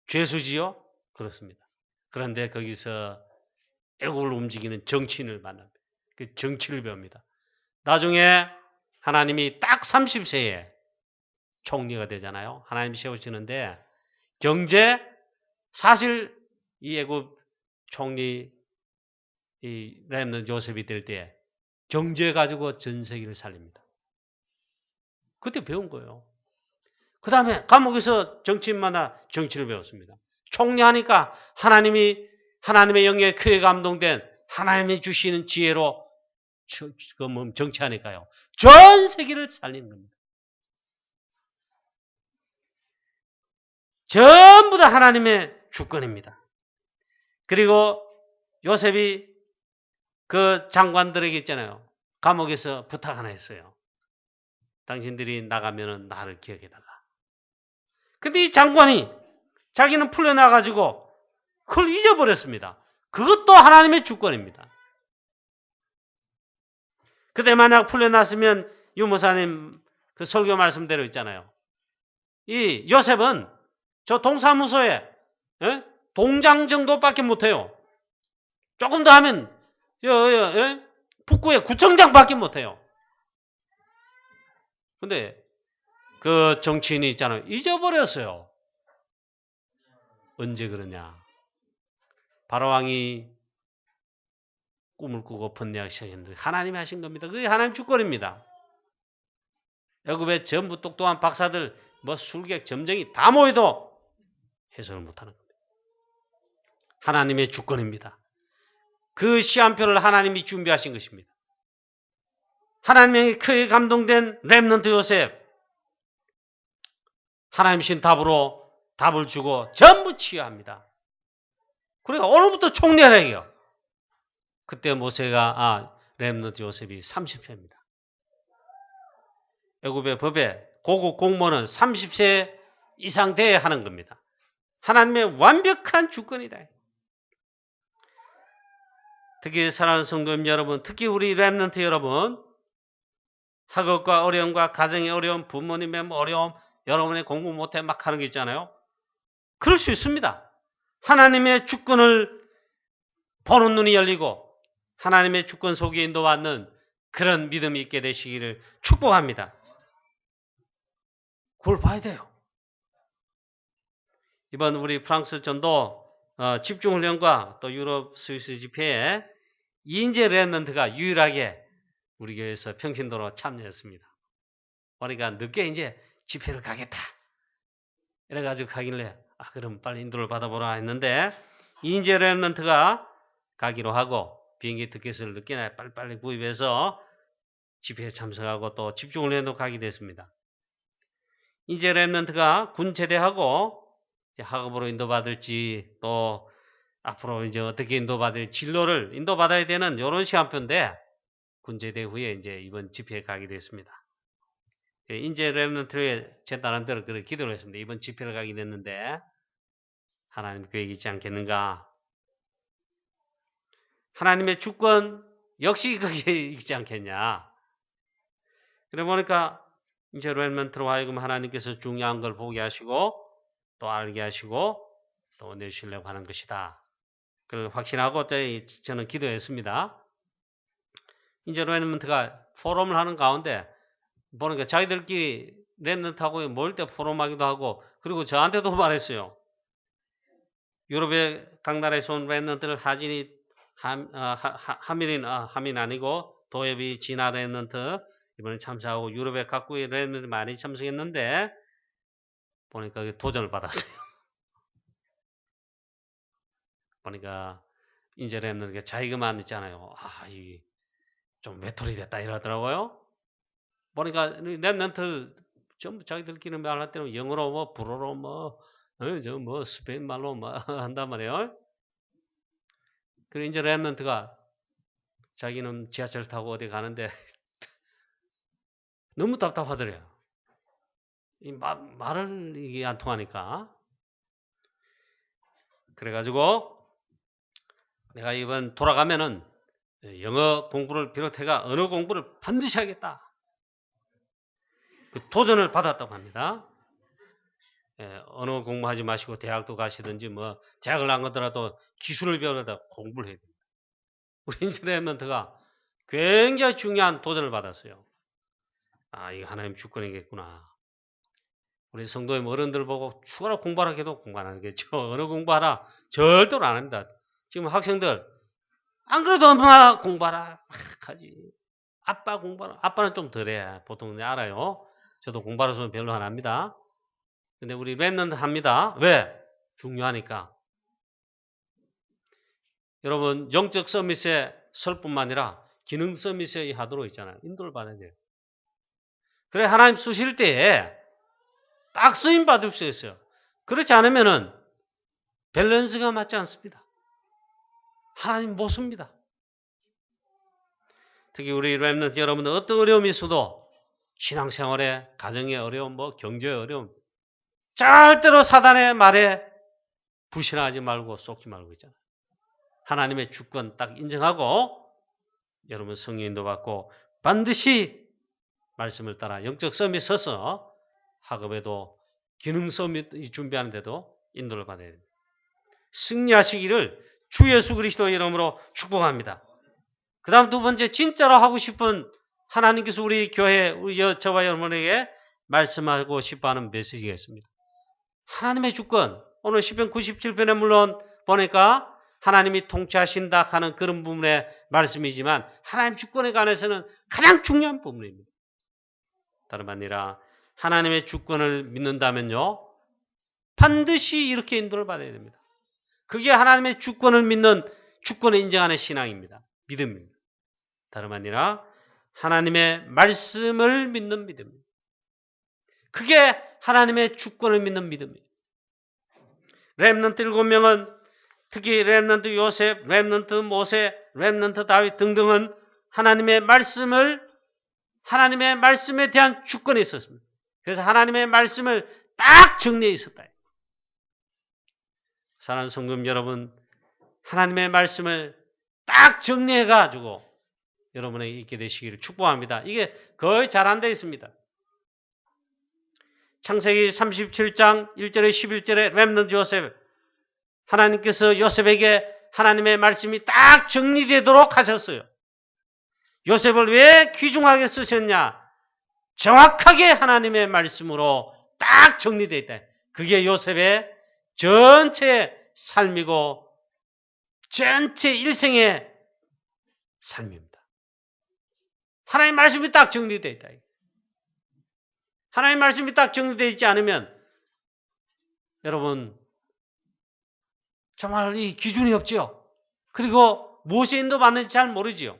죄수지요? 그렇습니다. 그런데 거기서 애국을 움직이는 정치인을 만납니다. 그 정치를 배웁니다. 나중에 하나님이 딱 30세에 총리가 되잖아요. 하나님 세우시는데 경제 사실 이 애국 총리 이 렘넌트 요셉이 될 때 경제 가지고 전 세계를 살립니다. 그때 배운 거예요. 그 다음에 감옥에서 정치인 만나 정치를 배웠습니다. 총리하니까 하나님의 영에 크게 감동된 하나님이 주시는 지혜로 정치하니까요. 전 세계를 살리는 겁니다. 전부 다 하나님의 주권입니다. 그리고 요셉이 그 장관들에게 있잖아요. 감옥에서 부탁 하나 했어요. 당신들이 나가면은 나를 기억해달라. 근데 이 장관이 자기는 풀려나가지고 그걸 잊어버렸습니다. 그것도 하나님의 주권입니다. 그때 만약 풀려났으면 유모사님 그 설교 말씀대로 있잖아요. 이 요셉은 저 동사무소에 동장 정도밖에 못해요. 조금 더 하면 북구에 구청장밖에 못해요. 근데 그 정치인이 있잖아요. 잊어버렸어요. 언제 그러냐. 바로왕이 꿈을 꾸고 번뇌하기 시작했는데 하나님이 하신 겁니다. 그게 하나님 주권입니다. 애굽에 전부 똑똑한 박사들 뭐 술객 점쟁이 다 모여도 해석을 못하는 겁니다. 하나님의 주권입니다. 그 시한표를 하나님이 준비하신 것입니다. 하나님의 크게 감동된 렘넌트 요셉 하나님 신 답으로 답을 주고 전부 치유합니다. 그러니까 오늘부터 총리하래요. 그때 모세가 렘넌트 요셉이 30세입니다. 애굽의 법에 고급 공무원은 30세 이상 돼야 하는 겁니다. 하나님의 완벽한 주권이다. 특히 사랑하는 성도님 여러분, 특히 우리 렘넌트 여러분, 학업과 어려움과 가정의 어려움, 부모님의 어려움, 여러분의 공부 못해 막 하는 게 있잖아요. 그럴 수 있습니다. 하나님의 주권을 보는 눈이 열리고 하나님의 주권 속에 인도받는 그런 믿음이 있게 되시기를 축복합니다. 그걸 봐야 돼요. 이번 우리 프랑스 전도 집중훈련과 또 유럽 스위스 집회에 이인재 렘넌트가 유일하게 우리 교회에서 평신도로 참여했습니다. 그러니까 늦게 이제 집회를 가겠다. 이래가지고 가길래 그럼 빨리 인도를 받아보라 했는데 이인재 렘넌트가 가기로 하고 비행기 티켓을 늦게 빨리빨리 구입해서 집회에 참석하고 또 집중훈련도 가게 됐습니다. 이인재 렘넌트가 군 제대하고 학업으로 인도받을지 또 앞으로 이제 어떻게 인도받을 진로를 인도받아야 되는 이런 시간표인데 군 제대 후에 이제 이번 집회에 가게 됐습니다. 인재 렘넌트에 제 나름대로 그런 기도를 했습니다. 이번 집회를 가게 됐는데 하나님 계획이 있지 않겠는가? 하나님의 주권 역시 그게 있지 않겠냐? 그래 보니까 이제 렘넌트로 하여금 하나님께서 중요한 걸 보게 하시고 또 알게 하시고 또 내주시려고 하는 것이다. 그걸 확신하고 저는 기도했습니다. 이제 렘넌트가 포럼을 하는 가운데 보니까 자기들끼리 렘넌트하고 모일 때 포럼하기도 하고 그리고 저한테도 말했어요. 유럽의 각 나라에서 온 렘넌트를 하민 아니고 도엽이 진화 렘넌트 이번에 참석하고 유럽의 각국의 렘넌트 많이 참석했는데 보니까 도전을 받았어요. 보니까 인제 렘넌트가 자기가만 있잖아요. 이게 좀 외톨이 됐다 이러더라고요. 보니까 렘넌트 전부 자기들끼리 말할 때는 영어로 뭐 불어로 뭐 스페인 말로 뭐 한단 말이에요. 그리고 이제 렘넌트가 자기는 지하철 타고 어디 가는데 너무 답답하더래요. 이 말을 이게 안 통하니까. 그래가지고 내가 이번 돌아가면은 영어 공부를 비롯해가 언어 공부를 반드시 하겠다. 그 도전을 받았다고 합니다. 언어 공부하지 마시고 대학도 가시든지 뭐 대학을 안 가더라도 기술을 배우려다 공부를 해야 됩니다. 우리 인재 렘넌트가 굉장히 중요한 도전을 받았어요. 이거 하나님 주권이겠구나. 우리 성도의 어른들 보고 추가로 공부하라 해도 공부 안 하겠죠. 언어 공부하라 절대로 안 합니다. 지금 학생들 안 그래도 엄마 공부하라 하지. 아빠 공부하라. 아빠는 좀 덜해. 보통 알아요. 저도 공부하라서 별로 안 합니다. 근데 우리 렘넌트 합니다. 왜? 중요하니까. 여러분 영적 서밋에 설 뿐만 아니라 기능 서밋에 하도록 있잖아요. 인도를 받아야 돼요. 그래 하나님 쓰실 때에 딱 쓰임 받을 수 있어요. 그렇지 않으면은 밸런스가 맞지 않습니다. 하나님 못 씁니다. 특히 우리 렘넌트 여러분들 어떤 어려움이 있어도 신앙생활에 가정의 어려움, 뭐 경제의 어려움 절대로 사단의 말에 불신하지 말고 속지 말고 있잖아요. 하나님의 주권 딱 인정하고 여러분 성령인도 받고 반드시 말씀을 따라 영적 썸이 서서 학업에도 기능 썸이 준비하는데도 인도를 받아야 됩니다. 승리하시기를 주 예수 그리스도의 이름으로 축복합니다. 그 다음 두 번째 진짜로 하고 싶은 하나님께서 우리 교회 우리 저와 여러분에게 말씀하고 싶어하는 메시지가 있습니다. 하나님의 주권 오늘 시편 97편에 물론 보니까 하나님이 통치하신다 하는 그런 부분의 말씀이지만 하나님 주권에 관해서는 가장 중요한 부분입니다. 다름 아니라 하나님의 주권을 믿는다면요 반드시 이렇게 인도를 받아야 됩니다. 그게 하나님의 주권을 믿는 주권을 인정하는 신앙입니다. 믿음입니다. 다름 아니라 하나님의 말씀을 믿는 믿음입니다. 그게 하나님의 주권을 믿는 믿음이에요. 렘넌트 7명은 특히 렘넌트 요셉, 렘넌트 모세, 렘넌트 다윗 등등은 하나님의 말씀에 대한 주권이 있었습니다. 그래서 하나님의 말씀을 딱 정리해 있었다. 사랑하는 성도 여러분, 하나님의 말씀을 딱 정리해 가지고 여러분에게 있게 되시기를 축복합니다. 이게 거의 잘 안 되어 있습니다. 창세기 37장 1절에 11절에 렘넌트 요셉 하나님께서 요셉에게 하나님의 말씀이 딱 정리되도록 하셨어요. 요셉을 왜 귀중하게 쓰셨냐? 정확하게 하나님의 말씀으로 딱 정리되어 있다. 그게 요셉의 전체 삶이고 전체 일생의 삶입니다. 하나님의 말씀이 딱 정리되어 있다. 하나님의 말씀이 딱 정리되어 있지 않으면 여러분 정말 이 기준이 없지요. 그리고 무엇에 인도받는지 잘 모르지요.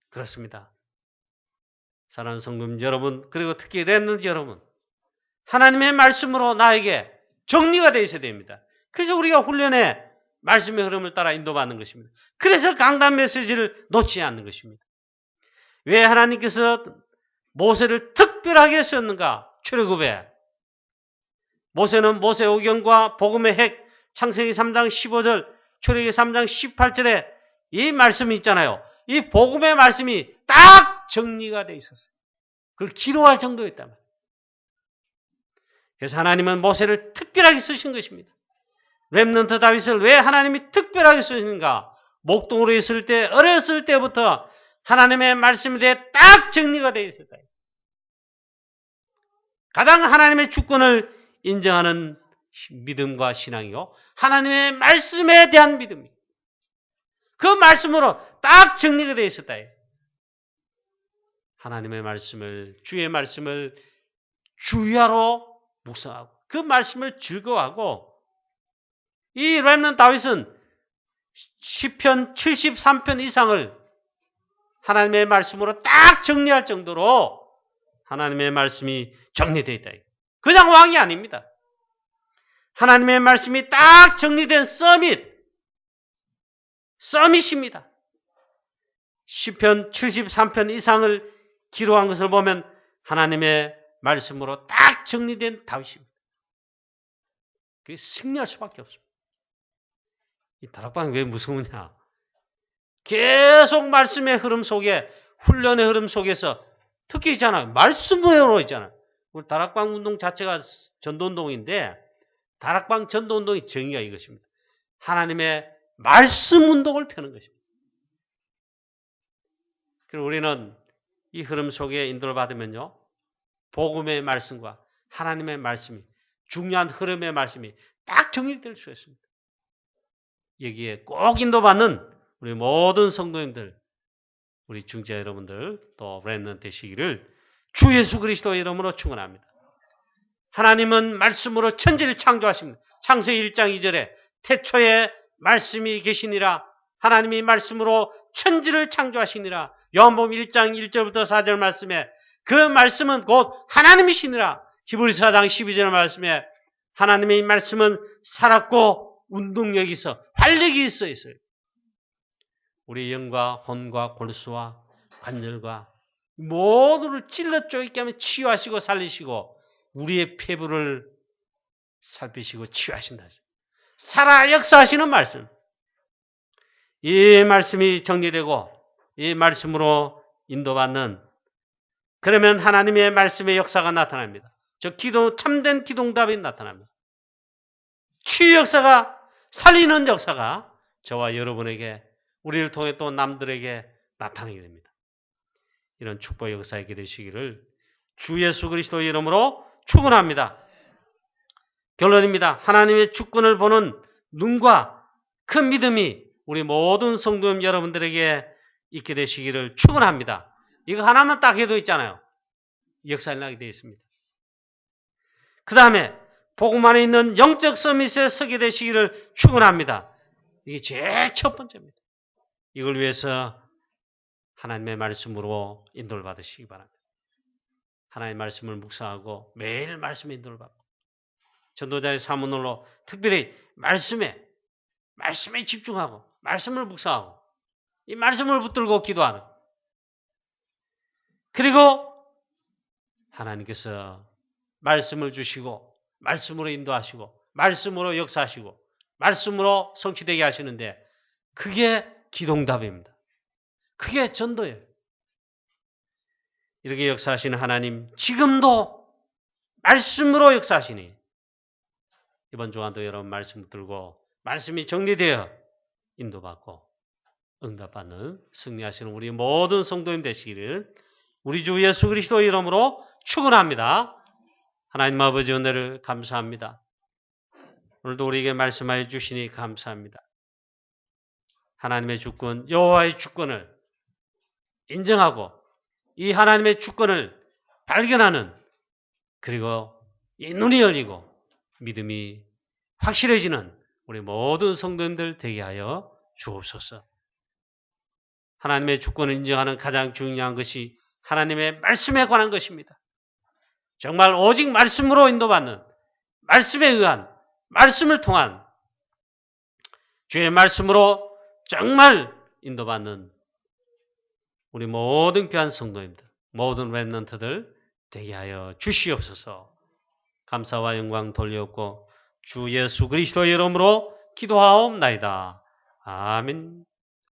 그렇습니다. 사랑하는 성도 여러분 그리고 특히 렘넌트 여러분 하나님의 말씀으로 나에게 정리가 되어 있어야 됩니다. 그래서 우리가 훈련에 말씀의 흐름을 따라 인도받는 것입니다. 그래서 강단 메시지를 놓치지 않는 것입니다. 왜 하나님께서 모세를 특별하게 쓰였는가? 출애굽에. 모세는 모세오경과 복음의 핵, 창세기 3장 15절, 출애굽기 3장 18절에 이 말씀이 있잖아요. 이 복음의 말씀이 딱 정리가 돼 있었어요. 그걸 기록할 정도였단 말이에요. 그래서 하나님은 모세를 특별하게 쓰신 것입니다. 렘넌트 다윗을 왜 하나님이 특별하게 쓰시는가? 목동으로 있을 때, 어렸을 때부터 하나님의 말씀에 대해 딱 정리가 되어 있었다. 가장 하나님의 주권을 인정하는 믿음과 신앙이요. 하나님의 말씀에 대한 믿음이에요. 그 말씀으로 딱 정리가 되어 있었다. 하나님의 말씀을, 주의 말씀을 주야로 묵상하고 그 말씀을 즐거워하고 이 렘넌트 다윗은 시편 73편 이상을 하나님의 말씀으로 딱 정리할 정도로 하나님의 말씀이 정리되어 있다. 그냥 왕이 아닙니다. 하나님의 말씀이 딱 정리된 서밋입니다. 시편 73편 이상을 기록한 것을 보면 하나님의 말씀으로 딱 정리된 다윗입니다. 그게 승리할 수밖에 없습니다. 이 다락방이 왜 무서우냐? 계속 말씀의 흐름 속에, 훈련의 흐름 속에서 특히 있잖아요. 말씀으로 있잖아요. 우리 다락방 운동 자체가 전도운동인데 다락방 전도운동의 정의가 이것입니다. 하나님의 말씀 운동을 펴는 것입니다. 그리고 우리는 이 흐름 속에 인도를 받으면요. 복음의 말씀과 하나님의 말씀이 중요한 흐름의 말씀이 딱 정리될 수 있습니다. 여기에 꼭 인도받는 우리 모든 성도님들, 우리 중재 여러분들 또 렘넌트 되시기를 주 예수 그리스도의 이름으로 축원합니다. 하나님은 말씀으로 천지를 창조하십니다. 창세기 1장 2절에 태초에 말씀이 계시니라. 하나님이 말씀으로 천지를 창조하시니라. 요한복음 1장 1절부터 4절 말씀에 그 말씀은 곧 하나님이시니라. 히브리서 4장 12절 말씀에 하나님의 말씀은 살았고 운동력이 있어 활력이 있어요. 우리 영과 혼과 골수와 관절과 모두를 찔러 쪼이게 하면 치유하시고 살리시고 우리의 폐부를 살피시고 치유하신다. 살아 역사하시는 말씀. 이 말씀이 정리되고 이 말씀으로 인도받는 그러면 하나님의 말씀의 역사가 나타납니다. 참된 기도응답이 나타납니다. 치유 역사가 살리는 역사가 저와 여러분에게 우리를 통해 또 남들에게 나타나게 됩니다. 이런 축복의 역사 있게 되시기를 주 예수 그리스도의 이름으로 축원합니다. 결론입니다. 하나님의 주권을 보는 눈과 큰 믿음이 우리 모든 성도님 여러분들에게 있게 되시기를 축원합니다. 이거 하나만 딱 해도 있잖아요. 역사 일어나게 되어 있습니다. 그 다음에 복음 안에 있는 영적 서밋에 서게 되시기를 축원합니다. 이게 제일 첫 번째입니다. 이걸 위해서 하나님의 말씀으로 인도를 받으시기 바랍니다. 하나님의 말씀을 묵상하고 매일 말씀의 인도를 받고 전도자의 사문으로 특별히 말씀에 집중하고 말씀을 묵상하고 이 말씀을 붙들고 기도하는 그리고 하나님께서 말씀을 주시고 말씀으로 인도하시고 말씀으로 역사하시고 말씀으로 성취되게 하시는데 그게 기도응답입니다. 그게 전도예요. 이렇게 역사하시는 하나님 지금도 말씀으로 역사하시니 이번 주간도 여러분 말씀 들고 말씀이 정리되어 인도받고 응답받는 승리하시는 우리 모든 성도님 되시기를 우리 주 예수 그리스도의 이름으로 축원합니다. 하나님 아버지 은혜를 감사합니다. 오늘도 우리에게 말씀하여 주시니 감사합니다. 하나님의 주권, 여호와의 주권을 인정하고 이 하나님의 주권을 발견하는 그리고 이 눈이 열리고 믿음이 확실해지는 우리 모든 성도님들 되게 하여 주옵소서. 하나님의 주권을 인정하는 가장 중요한 것이 하나님의 말씀에 관한 것입니다. 정말 오직 말씀으로 인도받는 말씀에 의한 말씀을 통한 주의 말씀으로 정말 인도받는 우리 모든 귀한 성도입니다. 모든 렘넌트들 되게 하여 주시옵소서. 감사와 영광 돌려옵고 주 예수 그리스도의 이름으로 기도하옵나이다. 아멘.